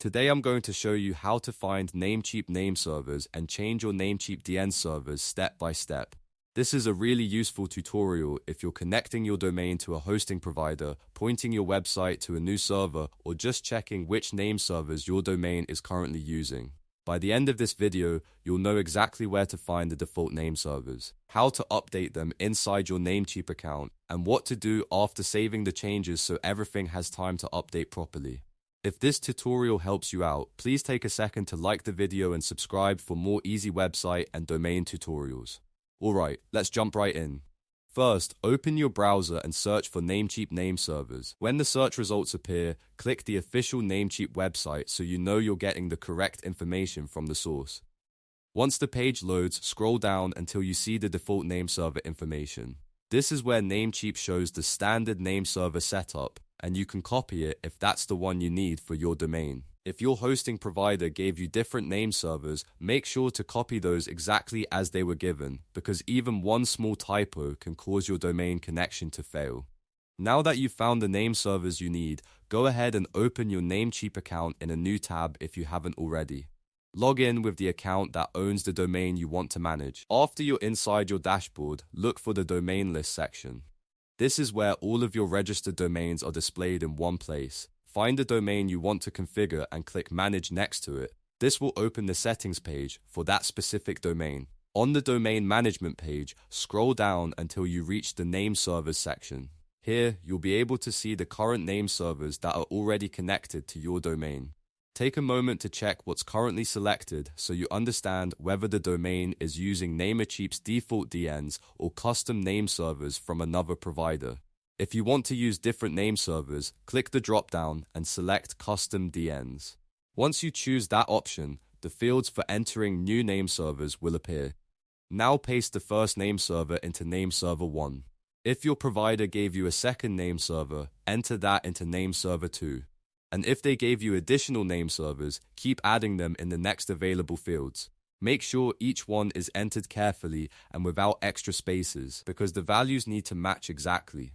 Today I'm going to show you how to find Namecheap Nameservers and change your Namecheap DNS servers step by step. This is a really useful tutorial if you're connecting your domain to a hosting provider, pointing your website to a new server, or just checking which name servers your domain is currently using. By the end of this video, you'll know exactly where to find the default name servers, how to update them inside your Namecheap account, and what to do after saving the changes so everything has time to update properly. If this tutorial helps you out, please take a second to like the video and subscribe for more easy website and domain tutorials. Alright, let's jump right in. First, open your browser and search for Namecheap Nameservers. When the search results appear, click the official Namecheap website so you know you're getting the correct information from the source. Once the page loads, scroll down until you see the default name server information. This is where Namecheap shows the standard name server setup, and you can copy it if that's the one you need for your domain. If your hosting provider gave you different name servers, make sure to copy those exactly as they were given, because even one small typo can cause your domain connection to fail. Now that you've found the name servers you need, go ahead and open your Namecheap account in a new tab if you haven't already. Log in with the account that owns the domain you want to manage. After you're inside your dashboard, look for the domain list section. This is where all of your registered domains are displayed in one place. Find the domain you want to configure and click Manage next to it. This will open the settings page for that specific domain. On the domain management page, scroll down until you reach the name servers section. Here, you'll be able to see the current name servers that are already connected to your domain. Take a moment to check what's currently selected so you understand whether the domain is using Namecheap's default DNS or custom name servers from another provider. If you want to use different name servers, click the drop-down and select Custom DNS. Once you choose that option, the fields for entering new name servers will appear. Now paste the first name server into name server 1. If your provider gave you a second name server, enter that into name server 2. And if they gave you additional name servers, keep adding them in the next available fields. Make sure each one is entered carefully and without extra spaces, because the values need to match exactly.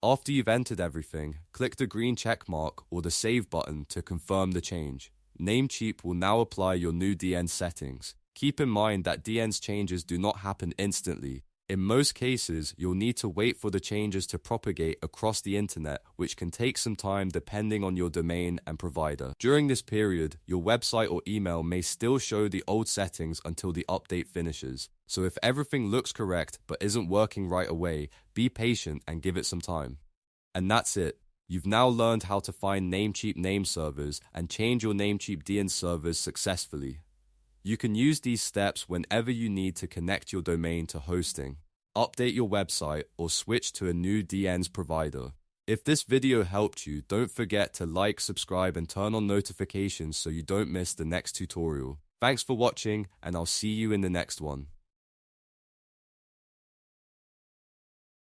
After you've entered everything, click the green check mark or the Save button to confirm the change. Namecheap will now apply your new DNS settings. Keep in mind that DNS changes do not happen instantly. In most cases, you'll need to wait for the changes to propagate across the internet, which can take some time depending on your domain and provider. During this period, your website or email may still show the old settings until the update finishes. So if everything looks correct but isn't working right away, be patient and give it some time. And that's it. You've now learned how to find Namecheap Nameservers and change your Namecheap DNS servers successfully. You can use these steps whenever you need to connect your domain to hosting, update your website, or switch to a new DNS provider. If this video helped you, don't forget to like, subscribe, and turn on notifications so you don't miss the next tutorial. Thanks for watching, and I'll see you in the next one.